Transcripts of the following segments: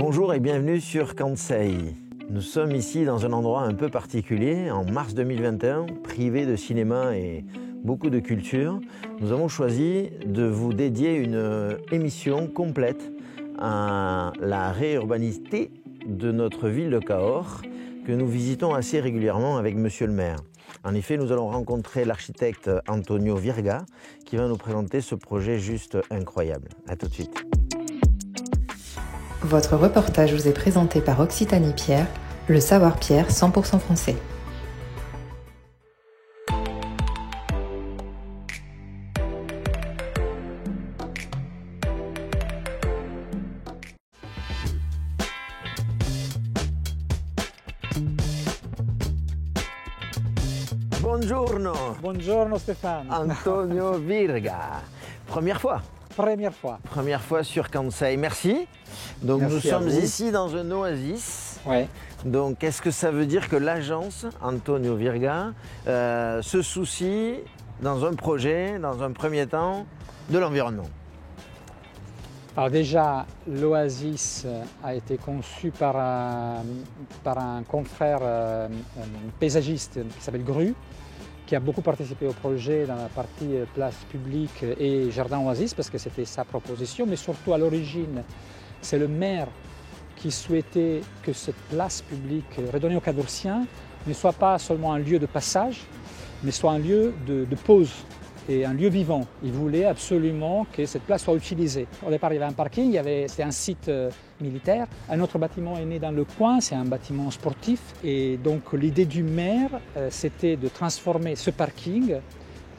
Bonjour et bienvenue sur Kansai. Nous sommes ici dans un endroit un peu particulier, en mars 2021, privé de cinéma et beaucoup de culture. Nous avons choisi de vous dédier une émission complète à la réurbanité de notre ville de Cahors, que nous visitons assez régulièrement avec Monsieur le maire. En effet, nous allons rencontrer l'architecte Antonio Virga qui va nous présenter ce projet juste incroyable. A tout de suite. Votre reportage vous est présenté par Occitanie Pierre, le savoir pierre 100% français. Buongiorno, Buongiorno Stéphane. Antonio Virga. Première fois. Première fois sur Kansai. Merci. Donc Merci nous sommes vous. ici dans un oasis. Ouais. Donc est-ce que ça veut dire que l'agence Antonio Virga se soucie dans un projet, dans un premier temps, de l'environnement? Alors déjà, l'Oasis a été conçu par un confrère paysagiste qui s'appelle Gru, qui a beaucoup participé au projet dans la partie place publique et jardin Oasis, parce que c'était sa proposition, mais surtout à l'origine, c'est le maire qui souhaitait que cette place publique redonnée aux Cadoursiens ne soit pas seulement un lieu de passage, mais soit un lieu de pause et un lieu vivant. Il voulait absolument que cette place soit utilisée. Au départ, il y avait un parking, c'était un site militaire. Un autre bâtiment est né dans le coin, c'est un bâtiment sportif. Et donc l'idée du maire, c'était de transformer ce parking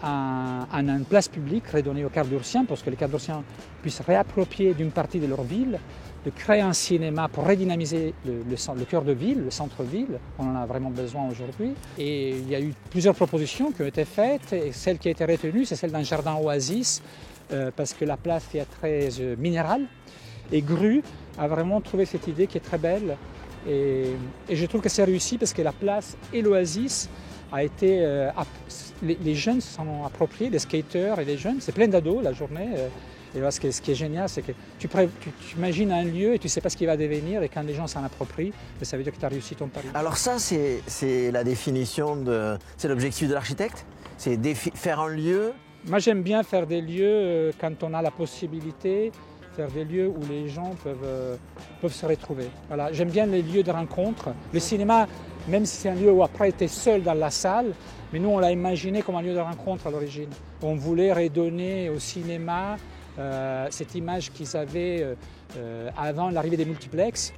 en une place publique redonnée aux Cadoursiens, pour que les Cadoursiens puissent réapproprier d'une partie de leur ville, de créer un cinéma pour redynamiser le cœur de ville, le centre-ville. On en a vraiment besoin aujourd'hui. Et il y a eu plusieurs propositions qui ont été faites. Et celle qui a été retenue, c'est celle d'un jardin oasis, parce que la place est très minérale. Et Gru a vraiment trouvé cette idée qui est très belle. Et je trouve que c'est réussi parce que la place et l'oasis a été... les jeunes se sont appropriés, les skateurs et les jeunes. C'est plein d'ados la journée. Et là, ce qui est génial, c'est que tu imagines un lieu et tu ne sais pas ce qu'il va devenir, et quand les gens s'en approprient, ça veut dire que tu as réussi ton pari. Alors ça, c'est la définition c'est l'objectif de l'architecte? C'est faire un lieu? Moi, j'aime bien faire des lieux quand on a la possibilité, faire des lieux où les gens peuvent se retrouver. Voilà. J'aime bien les lieux de rencontre. Le cinéma, même si c'est un lieu où après tu es seul dans la salle, mais nous, on l'a imaginé comme un lieu de rencontre à l'origine. On voulait redonner au cinéma cette image qu'ils avaient avant l'arrivée des multiplexes,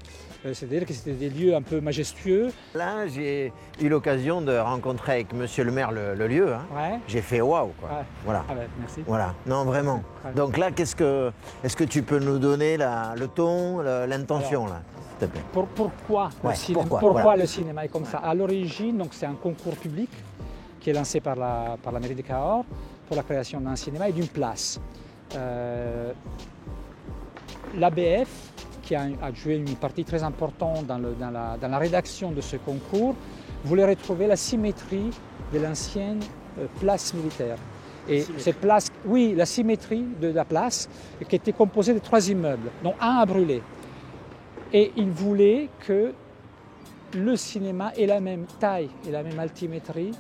c'est-à-dire que c'était des lieux un peu majestueux. Là, j'ai eu l'occasion de rencontrer avec Monsieur le maire le lieu. Hein. Ouais. J'ai fait waouh, quoi. Ouais. Voilà. Ah ben, merci. Voilà. Non, vraiment. Ouais. Donc là, est-ce que tu peux nous donner le ton, l'intention, là, s'il te plaît? Pourquoi Voilà. le cinéma est comme ça? À l'origine, donc c'est un concours public qui est lancé par la mairie de Cahors pour la création d'un cinéma et d'une place. L'ABF, qui a joué une partie très importante dans la rédaction de ce concours, voulait retrouver la symétrie de l'ancienne place militaire. Et cette place, oui, la symétrie de la place, qui était composée de 3 immeubles, dont un a brûlé. Et il voulait que le cinéma ait la même taille et la même altimétrie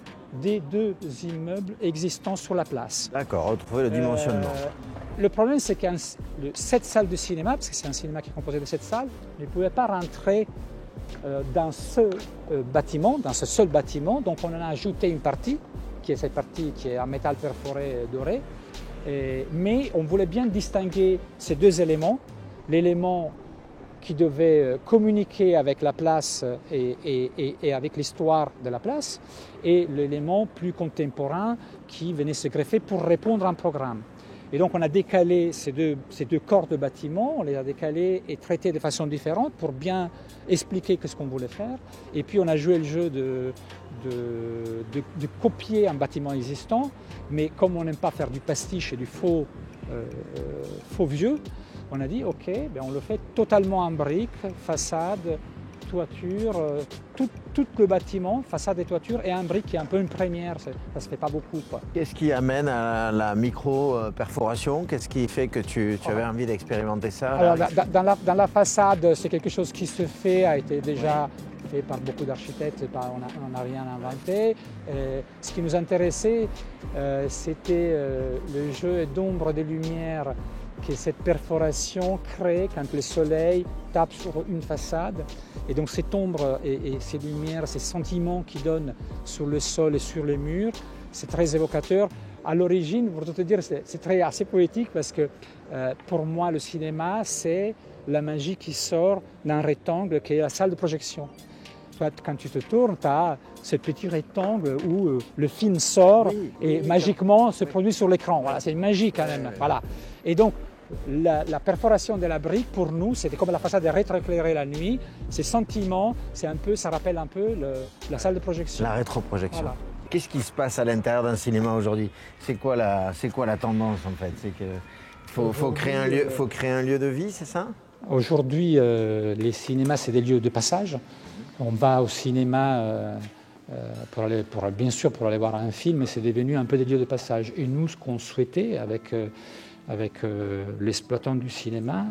des 2 immeubles existants sur la place. D'accord, retrouver le dimensionnement. Le problème, c'est que cette salle de cinéma, parce que c'est un cinéma qui est composé de 7 salles, ne pouvait pas rentrer dans ce bâtiment, dans ce seul bâtiment. Donc on en a ajouté une partie, qui est cette partie qui est en métal perforé doré. Mais on voulait bien distinguer ces 2 éléments, l'élément qui devait communiquer avec la place et avec l'histoire de la place, et l'élément plus contemporain qui venait se greffer pour répondre à un programme. Et donc on a décalé ces deux corps de bâtiments, on les a décalés et traités de façon différente pour bien expliquer ce qu'on voulait faire. Et puis on a joué le jeu de copier un bâtiment existant, mais comme on n'aime pas faire du pastiche et du faux vieux, on a dit ok, on le fait totalement en briques, façade, toiture, tout le bâtiment, façade et toiture, et un brique qui est un peu une première, ça ne se fait pas beaucoup, quoi. Qu'est-ce qui amène à la micro-perforation? Qu'est-ce qui fait que tu avais envie d'expérimenter ça? Alors, dans la façade, c'est quelque chose qui se fait, a été déjà fait par beaucoup d'architectes, on n'a rien inventé. Ce qui nous intéressait, c'était le jeu d'ombre et de lumière que cette perforation crée quand le soleil tape sur une façade. Et donc cette ombre et ces lumières, ces sentiments qu'ils donnent sur le sol et sur les murs, c'est très évocateur. À l'origine, pour te dire, c'est assez poétique parce que pour moi, le cinéma, c'est la magie qui sort d'un rectangle qui est la salle de projection. Quand tu te tournes, tu as ce petit rectangle où le film sort et magiquement se produit sur l'écran. Voilà, c'est magique quand même. Voilà. Et donc, la perforation de la brique, pour nous, c'était comme la façade est rétroéclairée la nuit. Ces sentiments, ça rappelle un peu la salle de projection. La rétroprojection. Voilà. Qu'est-ce qui se passe à l'intérieur d'un cinéma aujourd'hui? C'est quoi la tendance en fait? C'est que faut créer un lieu de vie, c'est ça? Aujourd'hui, les cinémas, c'est des lieux de passage. On va au cinéma bien sûr pour aller voir un film, mais c'est devenu un peu des lieux de passage. Et nous, ce qu'on souhaitait avec l'exploitant du cinéma,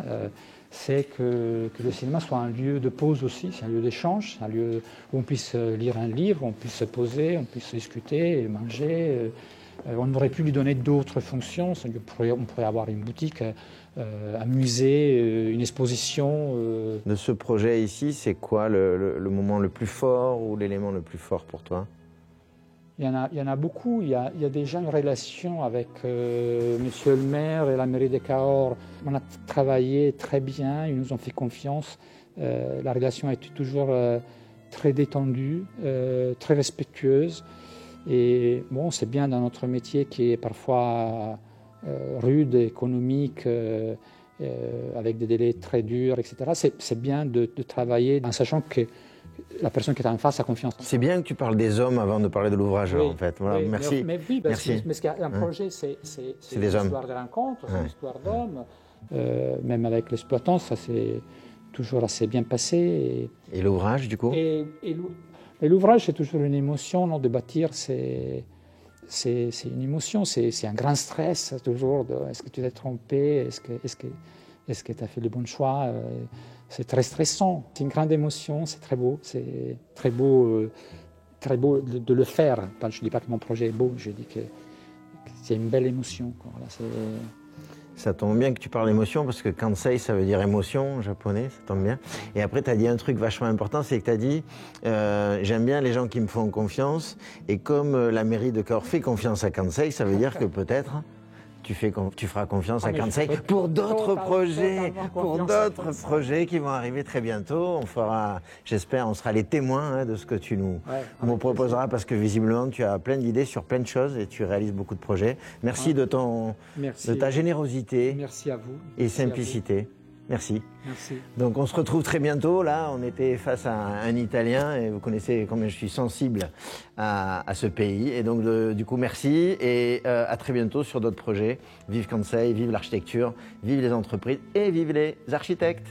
c'est que le cinéma soit un lieu de pause aussi, c'est un lieu d'échange, c'est un lieu où on puisse lire un livre, on puisse se poser, on puisse discuter, manger. On aurait pu lui donner d'autres fonctions, on pourrait avoir une boutique, un musée, une exposition. De ce projet ici, c'est quoi le moment le plus fort ou l'élément le plus fort pour toi? Il y en a beaucoup. Il y a déjà une relation avec Monsieur le maire et la mairie de Cahors. On a travaillé très bien, ils nous ont fait confiance. La relation a été toujours très détendue, très respectueuse. Et bon, c'est bien dans notre métier qui est parfois rude, économique, avec des délais très durs, etc. C'est bien de travailler en sachant que la personne qui est en face a confiance. C'est bien que tu parles des hommes avant de parler de l'ouvrage, en fait. Voilà, oui, merci. Mais oui, merci. Mais un projet, c'est une histoire de rencontre, c'est une histoire d'hommes. Même avec l'exploitant, ça s'est toujours assez bien passé. Et l'ouvrage, du coup? Et l'ouvrage, c'est toujours une émotion. Non, de bâtir, c'est une émotion, c'est un grand stress toujours. Est-ce que tu t'es trompé? Est-ce que tu as fait le bon choix? C'est très stressant. C'est une grande émotion, c'est très beau. C'est très beau de le faire. Je ne dis pas que mon projet est beau, je dis que c'est une belle émotion. Voilà, ça tombe bien que tu parles d'émotion parce que Kansei, ça veut dire émotion en japonais, ça tombe bien. Et après, tu as dit un truc vachement important, c'est que tu as dit j'aime bien les gens qui me font confiance. Et comme la mairie de Cahors fait confiance à Kansei, ça veut dire que peut-être tu feras confiance à Kansei pour d'autres projets qui vont arriver très bientôt. On fera, j'espère, on sera les témoins de ce que tu nous proposeras parce que visiblement tu as plein d'idées sur plein de choses et tu réalises beaucoup de projets. Merci de ta générosité. Merci à vous. Et simplicité. Merci. Merci. Donc on se retrouve très bientôt. Là, on était face à un Italien et vous connaissez combien je suis sensible à ce pays. Et donc du coup, merci et à très bientôt sur d'autres projets. Vive Kansei, vive l'architecture, vive les entreprises et vive les architectes.